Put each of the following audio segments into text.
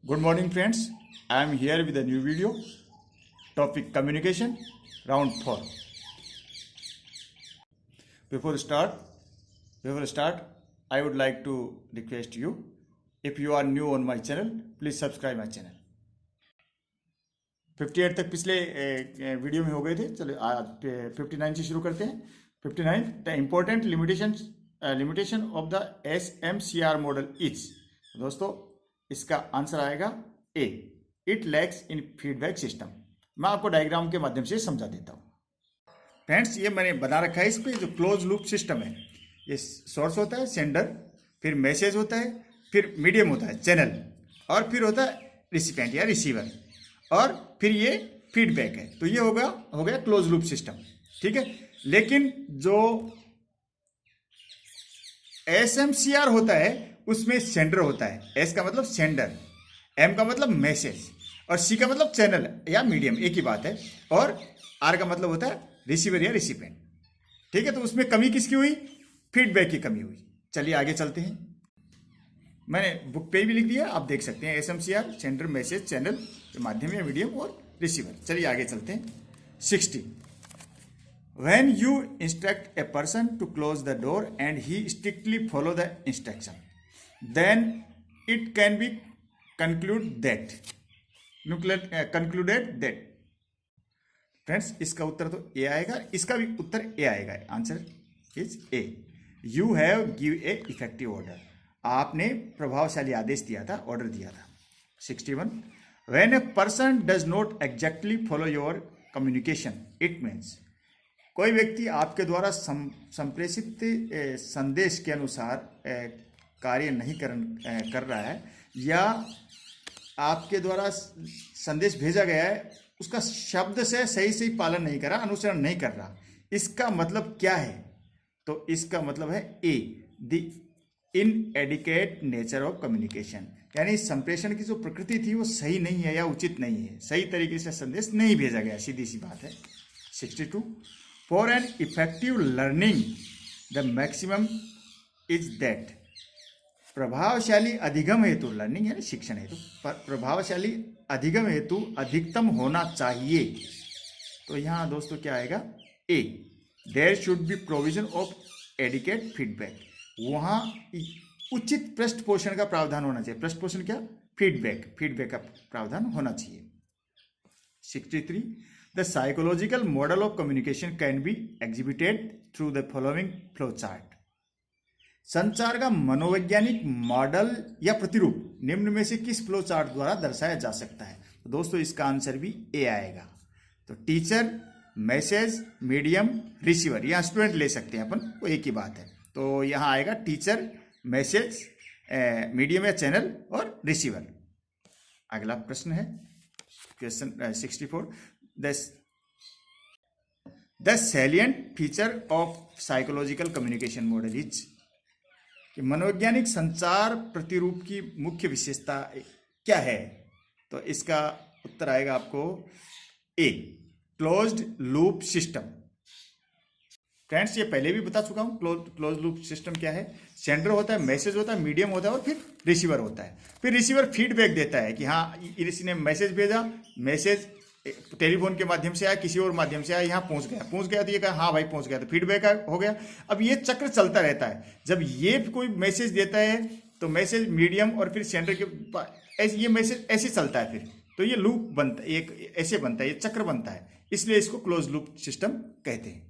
Good morning, friends. I am here with a new video. Topic communication, round 4. Before start, I would like to request you, if you are new on my channel, please subscribe my channel. 58 तक पिछले video में हो गए थे. चलो आज 59 से शुरू करते हैं. 59 the important limitation of the SMCR model is. दोस्तों इसका आंसर आएगा A. It lacks in feedback system. मैं आपको डायग्राम के माध्यम से समझा देता हूँ. फ्रेंड्स ये मैंने बना रखा है. इस पे जो क्लोज लूप सिस्टम है, ये सोर्स होता है सेंडर, फिर मैसेज होता है, फिर मीडियम होता है चैनल, और फिर होता है रिसिपेंट या रिसीवर, और फिर ये फीडबैक है. तो ये हो गया क्लोज लूप सिस्टम. ठीक है. लेकिन जो SMCR होता है उसमें सेंडर होता है. S का मतलब सेंडर, M का मतलब मैसेज, और C का मतलब चैनल या मीडियम, एक ही बात है, और R का मतलब होता है रिसीवर या रिसिपेंट. ठीक है. तो उसमें कमी किसकी हुई? फीडबैक की कमी हुई. चलिए आगे चलते हैं. मैंने बुक पे भी लिख दिया, आप देख सकते हैं. SMCR सेंडर, मैसेज, चैनल, माध्यम या मीडियम, और रिसीवर. चलिए आगे चलते हैं. 60. When you instruct a person to close the door and he strictly follow the instruction, then it can be concluded that. Friends इसका उत्तर तो ए आएगा, इसका भी उत्तर ए आएगा. Answer is a. You have give a effective order. आपने प्रभावशाली आदेश दिया था, ऑर्डर दिया था. 61. When a person does not exactly follow your communication, it means कोई व्यक्ति आपके द्वारा संप्रेषित संदेश के अनुसार कार्य नहीं कर रहा है, या आपके द्वारा संदेश भेजा गया है उसका शब्द से सही पालन नहीं कर रहा, अनुसरण नहीं कर रहा. इसका मतलब क्या है? तो इसका मतलब है A. The inadequate nature of communication, यानी संप्रेषण की जो प्रकृति थी वो सही नहीं है या उचित नहीं है, सही तरीके से संदेश नहीं भेजा गया. सीधी सी बात है. 62. For an effective learning the maximum is that. प्रभावशाली अधिगम हेतु, लर्निंग यानी शिक्षण हेतु, प्रभावशाली अधिगम हेतु अधिकतम होना चाहिए. तो यहां दोस्तों क्या आएगा? A. There should be provision of adequate feedback. वहां उचित पृष्ठ पोषण का प्रावधान होना चाहिए. पृष्ठ पोषण क्या? फीडबैक का प्रावधान होना चाहिए. 63. The psychological model of communication can be exhibited through the following flow chart. संचार का मनोवैज्ञानिक मॉडल या प्रतिरूप निम्न में से किस फ्लो चार्ट द्वारा दर्शाया जा सकता है? तो दोस्तों इसका आंसर भी ए आएगा. तो टीचर, मैसेज, मीडियम, रिसीवर, या स्टूडेंट ले सकते हैं अपन, वो एक ही बात है. तो यहाँ आएगा टीचर, मैसेज, मीडियम या चैनल, और रिसीवर. अगला प्रश्न है question 64. The salient feature of psychological communication model is. कि मनोवैज्ञानिक संचार प्रतिरूप की मुख्य विशेषता क्या है? तो इसका उत्तर आएगा आपको A. Closed loop system. Friends ये पहले भी बता चुका हूं. क्लोज लूप सिस्टम क्या है? सेंडर होता है, मैसेज होता है, मीडियम होता है, और फिर रिसीवर होता है. फिर रिसीवर फीडबैक देता है कि हाँ किसी ने मैसेज भेजा, मैसेज टेलीफोन के माध्यम से आया, किसी और माध्यम से आया, यहाँ पहुंच गया तो ये कहा हाँ भाई पहुंच गया, तो फीडबैक हो गया. अब ये चक्र चलता रहता है. जब ये कोई मैसेज देता है तो मैसेज, मीडियम, और फिर सेंडर के ये मैसेज ऐसे चलता है. फिर तो ये लूप बनता है, एक ऐसे बनता है, ये चक्र बनता है. इसलिए इसको क्लोज लूप सिस्टम कहते हैं.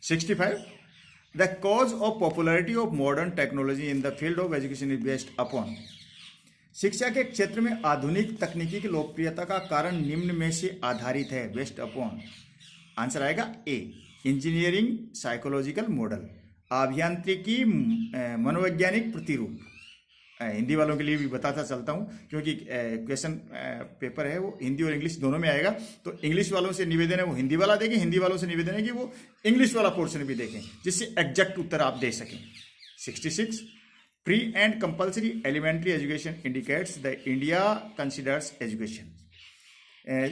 65. The cause of popularity of modern technology in the field of education is based upon. शिक्षा के क्षेत्र में आधुनिक तकनीकी की लोकप्रियता का कारण निम्न में से आधारित है. Based upon. आंसर आएगा ए. इंजीनियरिंग साइकोलॉजिकल मॉडल, अभियांत्रिकी मनोवैज्ञानिक प्रतिरूप. हिंदी वालों के लिए भी बताता चलता हूं, क्योंकि क्वेश्चन पेपर है वो हिंदी और इंग्लिश दोनों में आएगा. तो इंग्लिश वालों से निवेदन है वो हिंदी वाला देखें, हिंदी वालों से निवेदन है कि वो इंग्लिश वाला पोर्शन भी देखें, जिससे एग्जैक्ट उत्तर आप दे सकें. 66. Pre and compulsory elementary education indicates that India considers education.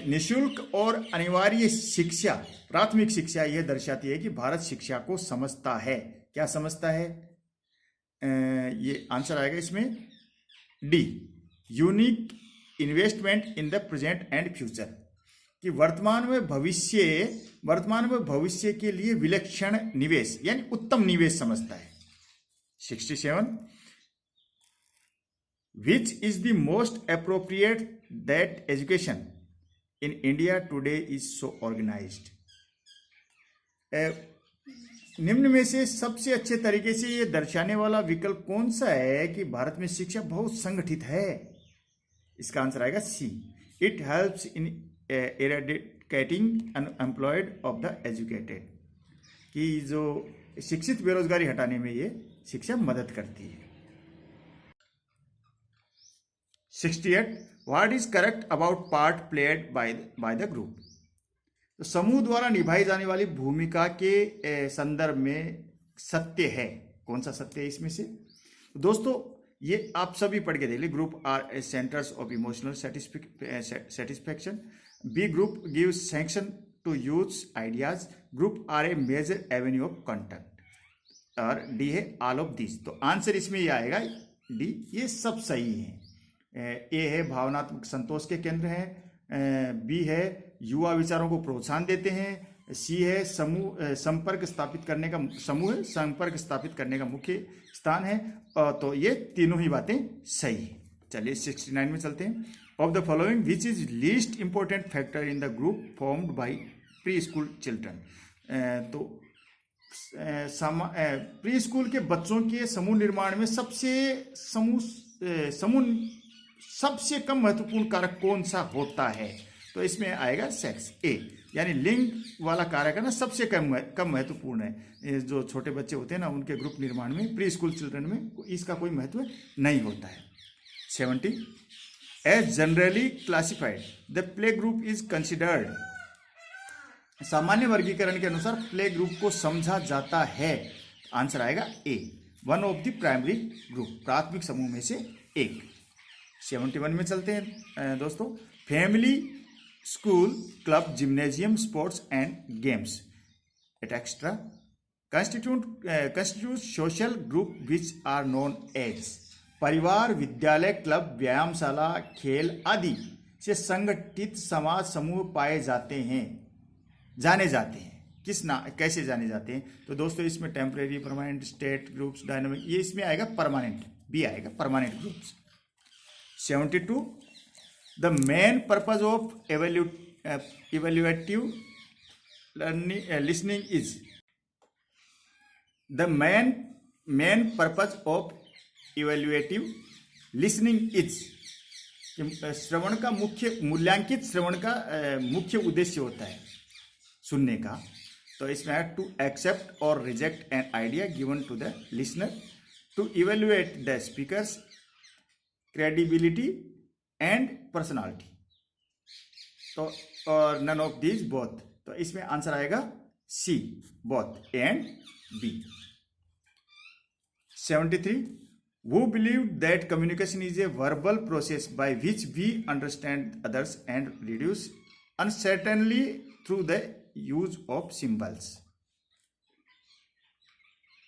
निःशुल्क और अनिवार्य शिक्षा, प्राथमिक शिक्षा, यह दर्शाती है कि भारत शिक्षा को समझता है. क्या समझता है? ये आंसर आएगा इसमें D. Unique investment in the present and future, कि वर्तमान में भविष्य के लिए विलक्षण निवेश यानी उत्तम निवेश समझता है। 67 which is the most appropriate that education in India today is so organised. निम्न में से सबसे अच्छे तरीके से ये दर्शाने वाला विकल्प कौन सा है कि भारत में शिक्षा बहुत संगठित है। इसका आंसर आएगा C, it helps in eradicating unemployed of the educated, कि जो शिक्षित बेरोजगारी हटाने में ये शिक्षा मदद करती है। 68 what is correct about part played by the group. तो समूह द्वारा निभाई जाने वाली भूमिका के संदर्भ में सत्य है, कौन सा सत्य है इसमें से। तो दोस्तों ये आप सभी पढ़ के देख लीजिए। Group are centres of emotional satisfaction, B group gives sanction to youth ideas, group are a major avenue of contact, और डी है ऑल ऑफ दिस। तो आंसर इसमें ये आएगा डी, ये सब सही है। ए है भावनात्मक संतोष के केंद्र हैं, बी है युवा विचारों को प्रोत्साहन देते हैं, सी है संपर्क स्थापित करने का मुख्य स्थान है। तो ये तीनों ही बातें सही है। चलिए 69 में चलते हैं। Of the following which is least important factor in the group formed by pre school children. तो प्री स्कूल के बच्चों के समूह निर्माण में सबसे कम महत्वपूर्ण कारक कौन सा होता है। तो इसमें आएगा सेक्स, ए, यानी लिंग वाला कारक है ना, सबसे कम महत्वपूर्ण है। जो छोटे बच्चे होते हैं ना, उनके ग्रुप निर्माण में प्री स्कूल चिल्ड्रन में इसका कोई महत्व नहीं होता है। 70 as generally classified the play group is considered. सामान्य वर्गीकरण के अनुसार प्ले ग्रुप को समझा जाता है। आंसर आएगा A, one of the primary group, प्राथमिक समूह में से एक। 71 में चलते हैं दोस्तों। Family, school, club, gymnasium, sports and games extra constitute social group which are known as। परिवार, विद्यालय, क्लब, व्यायामशाला, खेल आदि से संगठित समाज समूह पाए जाते जाने जाते हैं। कैसे जाने जाते हैं? तो दोस्तों इसमें temporary, permanent, state groups, dynamic, ये इसमें आएगा परमानेंट, बी आएगा permanent groups. 72 the main purpose of evaluative listening is। The main purpose of evaluative listening is, श्रवण का मूल्यांकित श्रवण का मुख्य उद्देश्य होता है सुनने का। तो इसमें टू एक्सेप्ट और reject an idea given to the listener, to evaluate the speaker's credibility and personality. तो और नन ऑफ दीज बोथ। तो इसमें आंसर आएगा C, both, A and B. 73 who believed that communication is a verbal process by which we understand others and reduce uncertainty through the use of symbols।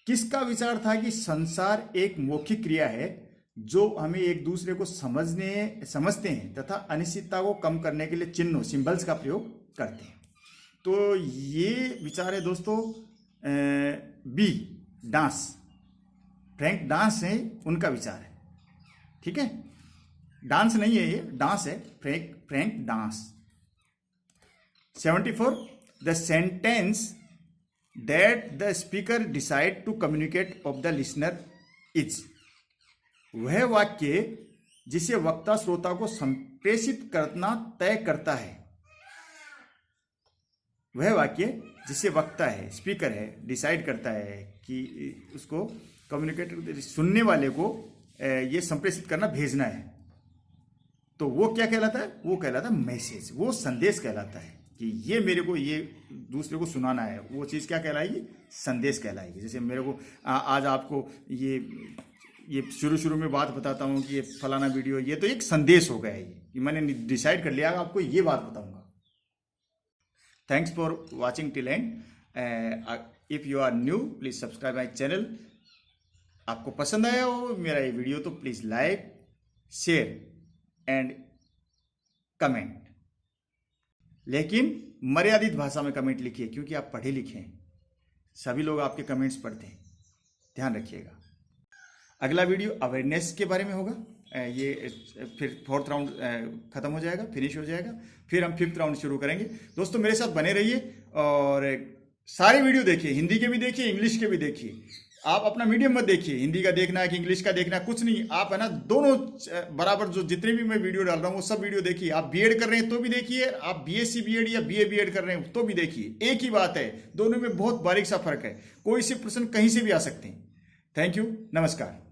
किसका विचार था कि संसार एक मौखिक क्रिया है जो हमें एक दूसरे को समझते हैं तथा अनिश्चितता को कम करने के लिए चिन्हों, सिंबल्स का प्रयोग करते हैं। तो ये विचार है दोस्तों बी, डांस, फ्रैंक डांस है, उनका विचार है। ठीक है, डांस नहीं है ये, डांस है, frank dance. 74 the sentence that the speaker decide to communicate of the listener is. वह वाक्य जिसे वक्ता श्रोता को संप्रेषित करना तय करता है। वह वाक्य जिसे वक्ता है, स्पीकर है, डिसाइड करता है कि उसको कम्युनिकेट, सुनने वाले को ये संप्रेषित करना, भेजना है। तो वो क्या कहलाता है? वो कहलाता है मैसेज, वो संदेश कहलाता है कि ये मेरे को ये दूसरे को सुनाना है। वो चीज़ क्या कहलाएगी? संदेश कहलाएगी। जैसे मेरे को आज आपको ये शुरू में बात बताता हूँ कि ये फलाना वीडियो, ये तो एक संदेश हो गया है कि मैंने डिसाइड कर लिया आपको ये बात बताऊंगा। Thanks for watching till end. If you are new please subscribe my channel. आपको पसंद आया हो मेरा ये वीडियो तो please like, share and comment, लेकिन मर्यादित भाषा में कमेंट लिखिए क्योंकि आप पढ़े लिखे हैं, सभी लोग आपके कमेंट्स पढ़ते हैं, ध्यान रखिएगा। अगला वीडियो अवेयरनेस के बारे में होगा, ये फिर 4th राउंड खत्म हो जाएगा, फिनिश हो जाएगा, फिर हम 5th राउंड शुरू करेंगे। दोस्तों मेरे साथ बने रहिए और सारे वीडियो देखिए, हिंदी के भी देखिए, इंग्लिश के भी देखिए। आप अपना मीडियम मत देखिए, हिंदी का देखना है कि इंग्लिश का देखना है, कुछ नहीं, आप है ना दोनों बराबर, जो जितने भी मैं वीडियो डाल रहा हूँ वो सब वीडियो देखिए। आप बीएड कर रहे हैं तो भी देखिए, आप बीएससी बीएड या बीए बीएड कर रहे हैं तो भी देखिए, एक ही बात है, दोनों में बहुत बारीक सा फर्क है, कोई से प्रश्न कहीं से भी आ सकते हैं। थैंक यू, नमस्कार।